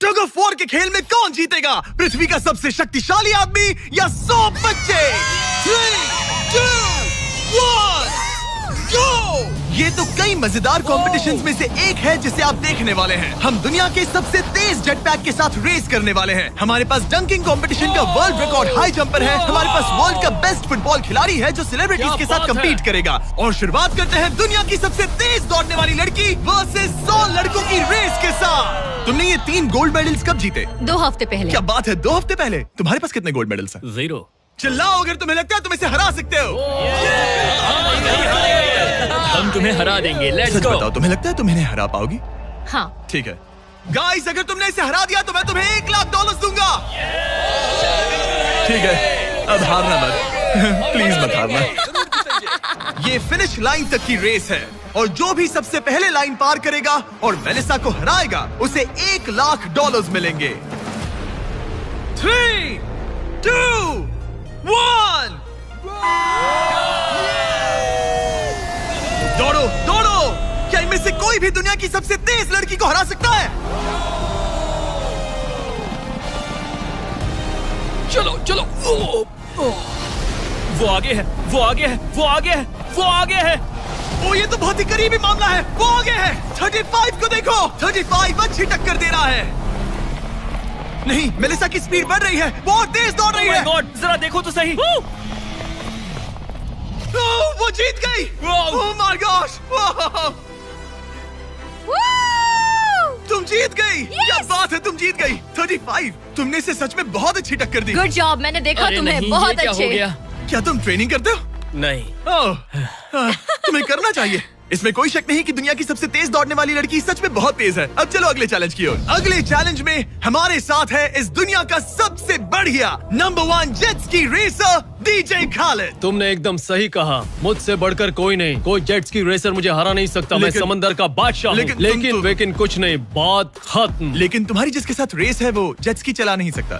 Tug of war के खेल में कौन जीतेगा? पृथ्वी का सबसे शक्तिशाली आदमी या 100 बच्चे? 3, 2, 1, गो! ये तो कई मजेदार कॉम्पिटिशंस में से एक है जिसे आप देखने वाले हैं। हम दुनिया के सबसे तेज जेट पैक के साथ रेस करने वाले हैं। हमारे पास डंकिंग कंपटीशन का वर्ल्ड रिकॉर्ड हाई जंपर है। हमारे पास वर्ल्ड का बेस्ट फुटबॉल खिलाड़ी है जो सेलिब्रिटीज के साथ कम्पीट करेगा। और शुरुआत करते हैं दुनिया की सबसे तेज दौड़ने वाली लड़की वर्सेस 100 लड़कों की रेस के साथ। तुमने ये 3 गोल्ड मेडल्स कब जीते? 2 हफ्ते पहले। क्या बात है, 2 हफ्ते पहले? तुम्हारे पास कितने गोल्ड मेडल्स हैं? 0। चिल्लाओ अगर तुम्हें लगता है तुम इसे हरा सकते हो। हम तुम्हें हरा देंगे। लेट्स सच गो। बताओ, तुम्हें लगता है तुम इन्हें हरा पाओगी? हाँ। ठीक है गाइस, अगर तुमने इसे हरा दिया तो मैं तुम्हें $1,00,000 दूंगा। ठीक है, अब हारना मत। प्लीज मत हारना। ये फिनिश लाइन तक की रेस है और जो भी सबसे पहले लाइन पार करेगा और मेलिसा को हराएगा उसे $1,00,000 मिलेंगे। 3, 2, 1 दौड़ो दौड़ो! क्या इनमें से कोई भी दुनिया की सबसे तेज लड़की को हरा सकता है? चलो चलो। वो आगे है, वो आगे है, वो आगे है, वो आगे है। ओ, ये तो बहुत ही करीबी मामला है। वो आगे है। 35 को देखो। 35 अच्छी टक्कर दे रहा है। नहीं, मेलिसा की स्पीड बढ़ रही है। बहुत तेज दौड़ रही है। गॉड, जरा देखो तो सही। वो जीत गई। Oh my gosh! तुम जीत गई। क्या बात है, तुम जीत गई। 35। तुमने इसे सच में बहुत अच्छी टक्कर दी। गुड जॉब, मैंने देखा अरे तुम्हें। नहीं, बहुत ये क्या अच्छे। हो गया? क्या तुम ट्रेनिंग करते हो? नहीं। तुम्हें करना चाहिए। इसमें कोई शक नहीं कि दुनिया की सबसे तेज दौड़ने वाली लड़की सच में बहुत तेज है। अब चलो अगले चैलेंज की ओर। अगले चैलेंज में हमारे साथ है इस दुनिया का सबसे बढ़िया number 1 jet ski racer DJ Khalid. तुमने एकदम सही कहा। मुझसे बढ़कर कोई नहीं। कोई जेट स्की रेसर मुझे हरा नहीं सकता। मैं समंदर का बादशाह हूँ। लेकिन कुछ नहीं, बात खत्म। लेकिन तुम्हारी जिसके साथ रेस है वो जेट स्की चला नहीं सकता।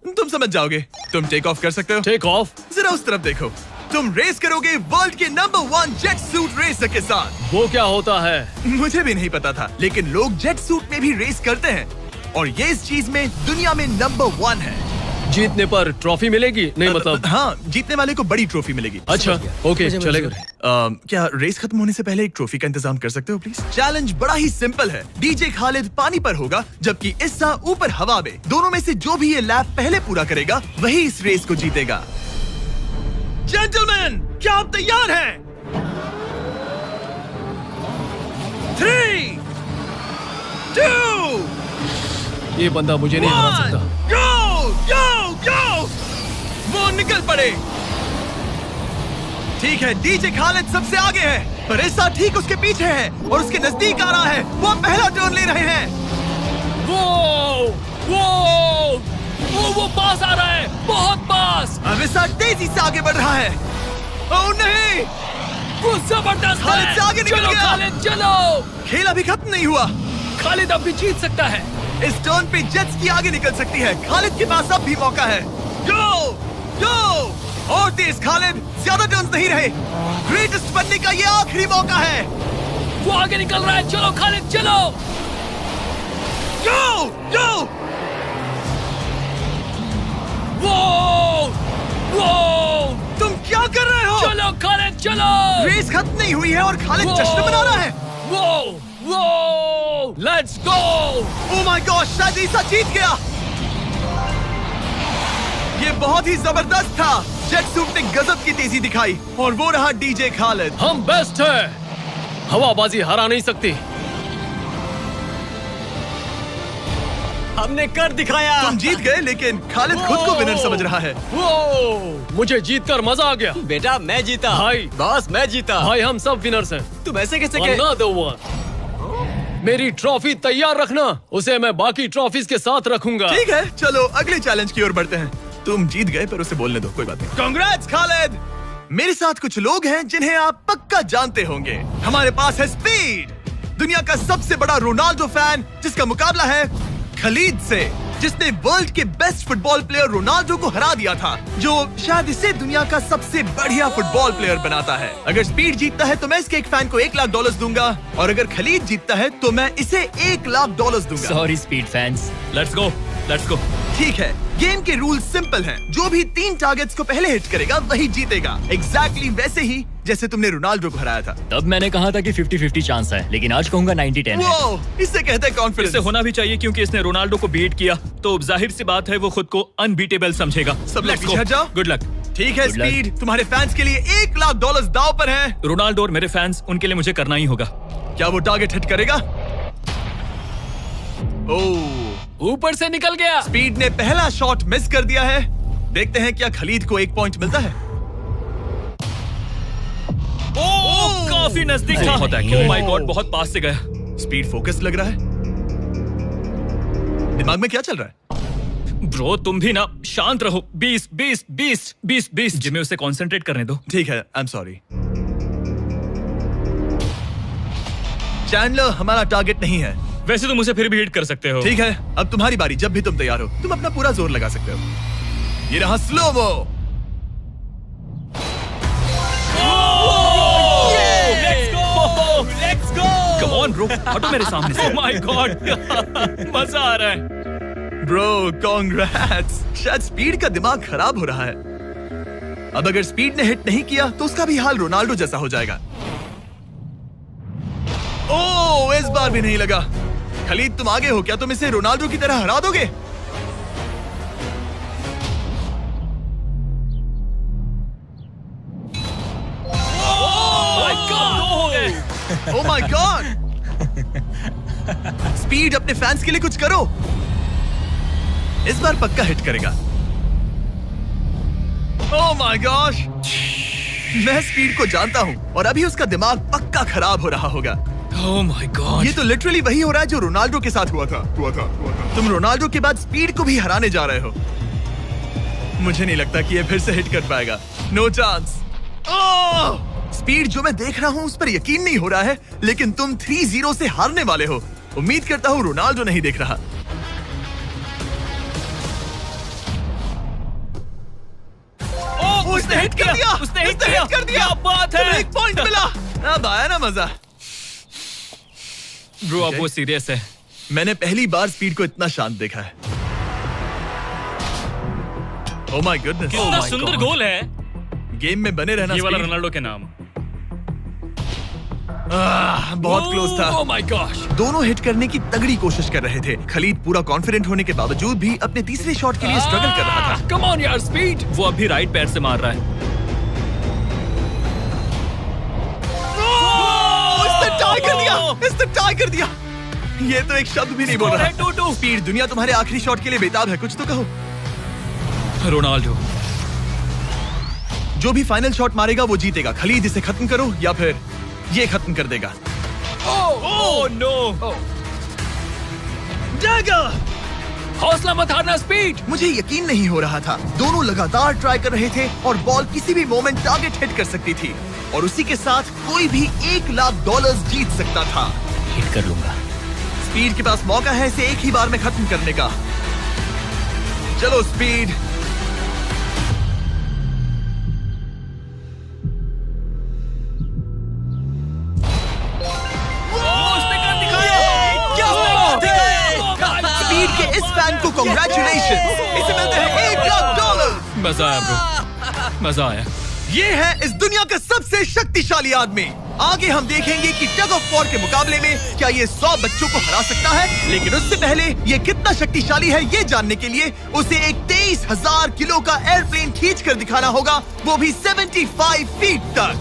तुम समझ जाओगे। तुम टेक ऑफ कर सकते हो। Take off? जरा उस तरफ देखो। तुम रेस करोगे वर्ल्ड के नंबर 1 जेट सूट रेसर के साथ। वो क्या होता है? मुझे भी नहीं पता था, लेकिन लोग जेट सूट में भी रेस करते हैं और ये इस चीज में दुनिया में नंबर 1 है। जीतने पर ट्रॉफी मिलेगी? नहीं मतलब हाँ, जीतने वाले को बड़ी ट्रॉफी मिलेगी। अच्छा, ओके, चलेगा। क्या रेस खत्म होने से पहले एक ट्रॉफी का इंतजाम कर सकते हो प्लीज? चैलेंज बड़ा ही सिंपल है। डीजे खालिद पानी पर होगा जबकि इस्सा ऊपर हवा में। दोनों में से जो भी ये लैप पहले पूरा करेगा वही इस रेस को जीतेगा। जेंटलमैन, क्या आप तैयार हैं? 3, 2, ये बंदा मुझे नहीं हरा सकता। गो गो गो! वो निकल पड़े। ठीक है, डीजे खालिद सबसे आगे है पर इस्सा ठीक उसके पीछे है और उसके नजदीक आ रहा है। वो पहला टर्न ले रहे हैं। वो पास आ रहा है, बहुत पास। अब इस्सा तेजी से आगे बढ़ रहा है। ओह नहीं! वो जबरदस्त खालिद है। से आगे निकल चलो गया। खालिद चलो। खेल अभी खत्म नहीं हुआ। खालिद अब भी जीत सकता है। इस टर्न पे जेट्स की आगे निकल सकती है। खालिद के पास अब भी मौका है। गो गो! और तेज खालिद, ज्यादा टर्न्स नहीं रहे। ग्रेटेस्ट बनने का ये आखिरी मौका है। वो आगे निकल रहा है। चलो खालिद चलो। गो गो! तुम क्या कर रहे हो? चलो खालिद चलो। रेस खत्म नहीं हुई है और खालिद जश्न मना रहा है। Let's go. Oh my God, शायद इस्सा जीत गया। ये बहुत ही जबरदस्त था। जेट सूट ने गजब की तेजी दिखाई और वो रहा डीजे खालिद। हम बेस्ट है। हवाबाजी हरा नहीं सकती। हमने कर दिखाया। तुम जीत गए लेकिन खालिद खुद को विनर समझ रहा है। मुझे जीतकर मजा आ गया। बेटा मैं जीता। भाई। बॉस मैं जीता। भाई हम सब विनर्स हैं। तुम ऐसे कैसे कह? Another one. मेरी ट्रॉफी तैयार रखना। उसे मैं बाकी ट्रॉफीज के साथ रखूंगा। ठीक है, चलो अगले चैलेंज की ओर बढ़ते हैं। तुम जीत गए पर उसे बोलने दो, कोई बात नहीं। कांग्रेट्स खालिद। मेरे साथ कुछ लोग हैं जिन्हें आप पक्का जानते होंगे। हमारे पास है स्पीड, दुनिया का सबसे बड़ा रोनाल्डो फैन जिसका मुकाबला है खलीद से। जिसने वर्ल्ड के बेस्ट फुटबॉल प्लेयर रोनाल्डो को हरा दिया था, जो शायद इसे दुनिया का सबसे बढ़िया फुटबॉल प्लेयर बनाता है। अगर स्पीड जीतता है तो मैं इसके एक फैन को $1 लाख दूंगा, और अगर खलीद जीतता है तो मैं इसे $1 लाख दूंगा। Sorry speed fans. Let's go. ठीक है, गेम के रूल सिंपल हैं। जो भी 3 टारगेट्स को पहले हिट करेगा वही जीतेगा। एग्जैक्टली वैसे ही जैसे तुमने रोनाल्डो को हराया था। तब मैंने कहा था कि 50-50 चांस है, लेकिन आज कहूंगा 90-10 है। वो इसे कहते हैं कॉन्फिडेंस। इसे होना भी चाहिए क्योंकि इसने रोनाल्डो को बीट किया, तो जाहिर सी बात है वो खुद को अनबीटेबल समझेगा। सब लोग पीछे हट जाओ। Good luck. ठीक है Good luck. स्पीड, तुम्हारे फैंस के लिए $1 लाख दांव पर है। रोनाल्डो और मेरे फैंस, उनके लिए मुझे करना ही होगा। क्या वो टारगेट हिट करेगा? ओह, ऊपर से निकल गया। स्पीड ने पहला शॉट मिस कर दिया है। देखते हैं क्या खलीद को 1 पॉइंट मिलता है। काफी नजदीक था। ओह माय गॉड, बहुत पास से गया। स्पीड फोकस लग रहा है। दिमाग में क्या चल रहा है? ब्रो तुम भी ना शांत रहो। 20 जिम्मे उसे कंसंट्रेट करने दो। ठीक है, आई एम सॉरी। चैंडलर, हमारा टारगेट नहीं है। वैसे तुम उसे फिर भी हिट कर सकते हो। ठीक है, अब तुम्हारी बारी। जब भी तुम तैयार हो तुम अपना पूरा जोर लगा सकते हो। ये रहा slomo. Let's go. Come on bro, हटो मेरे सामने से। माय गॉड, मजा आ रहा है। Bro congrats. शायद स्पीड का दिमाग खराब हो रहा है। अब अगर स्पीड ने हिट नहीं किया तो उसका भी हाल रोनाल्डो जैसा हो जाएगा। ओह, इस बार भी नहीं लगा। खलीद, तुम आगे हो क्या? तुम इसे रोनाल्डो की तरह हरा दोगे? ओह माय गॉड। स्पीड, अपने फैंस के लिए कुछ करो। इस बार पक्का हिट करेगा। ओह माय गॉश, मैं स्पीड को जानता हूं और अभी उसका दिमाग पक्का खराब हो रहा होगा। ओह माय गॉड, ये तो लिटरली वही हो रहा है जो रोनाल्डो के साथ हुआ था। तुम रोनाल्डो के बाद स्पीड को भी हराने जा रहे हो। मुझे नहीं लगता कि ये फिर से हिट कर पाएगा। No chance. स्पीड, जो मैं देख रहा हूं उस पर यकीन नहीं हो रहा है, लेकिन तुम 3-0 से हारने वाले हो। उम्मीद करता हूं रोनाल्डो नहीं देख रहा। उसने हिट कर दिया। उसने हिट कर दिया। क्या बात है। 1 पॉइंट मिला। अब आया ना मजा। ब्रो अब वो सीरियस है। मैंने पहली बार स्पीड को इतना शांत देखा है। ओह माय गुडनेस, कितना सुंदर गोल है। गेम में बने रहना। ये वाला स्पीड। रोनाल्डो के नाम। बहुत क्लोज था। Oh my gosh. दोनों हिट करने की तगड़ी कोशिश कर रहे थे। खलीद पूरा कॉन्फिडेंट होने के बावजूद भी अपने तीसरे शॉट के लिए स्ट्रगल कर रहा था। कम ऑन यार स्पीड। वो अभी राइट पैर से मार रहा है। इसने टाई कर दिया। इसने टाई कर दिया। ये तो एक शब्द भी नहीं बोल रहा। 2-2। स्पीड, दुनिया तुम्हारे आखिरी शॉट के लिए बेताब है। कुछ तो कहो। रोनाल्डो जो भी फाइनल शॉट मारेगा वो जीतेगा। खलीद, इसे खत्म करो या फिर ये खत्म कर देगा। Oh no. डैगर! हौसला मत हारना स्पीड। मुझे यकीन नहीं हो रहा था। दोनों लगातार ट्राई कर रहे थे और बॉल किसी भी मोमेंट टारगेट हिट कर सकती थी, और उसी के साथ कोई भी $1 लाख जीत सकता था। हिट कर लूंगा। स्पीड के पास मौका है इसे एक ही बार में खत्म करने का। चलो स्पीड। स्पीड के इस फैन को कांग्रेचुलेशन। इसे मिलते हैं $1 लाख। मजा आया ब्रो, मजा आया। ये है इस दुनिया का सबसे शक्तिशाली आदमी। आगे हम देखेंगे कि टग ऑफ वॉर के मुकाबले में क्या ये 100 बच्चों को हरा सकता है, लेकिन उससे पहले ये कितना शक्तिशाली है ये जानने के लिए उसे एक 23,000 किलो का एयरप्लेन खींच कर दिखाना होगा, वो भी 75 फीट तक।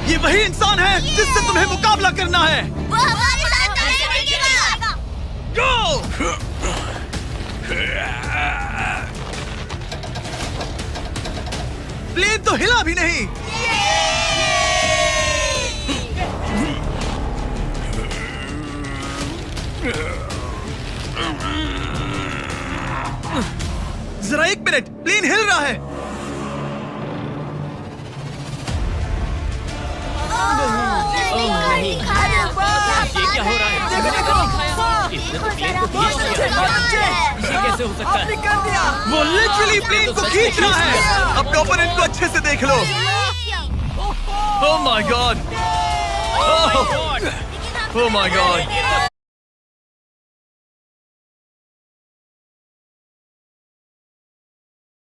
ये वही इंसान है जिससे तुम्हें मुकाबला करना है। वो हमारे साथ नहीं टिकेगा। गो! प्लेन तो हिला भी नहीं। जरा 1 मिनट, प्लेन हिल रहा है। ये क्या हो रहा है? इसने तो प्लेन को खींच लिया। कैसे हो सकता है? कर दिया। वो लिटरली प्लेन को खींच रहा है। अपने ओपोनेंट को अच्छे से देख लो। Oh my God. Oh my God.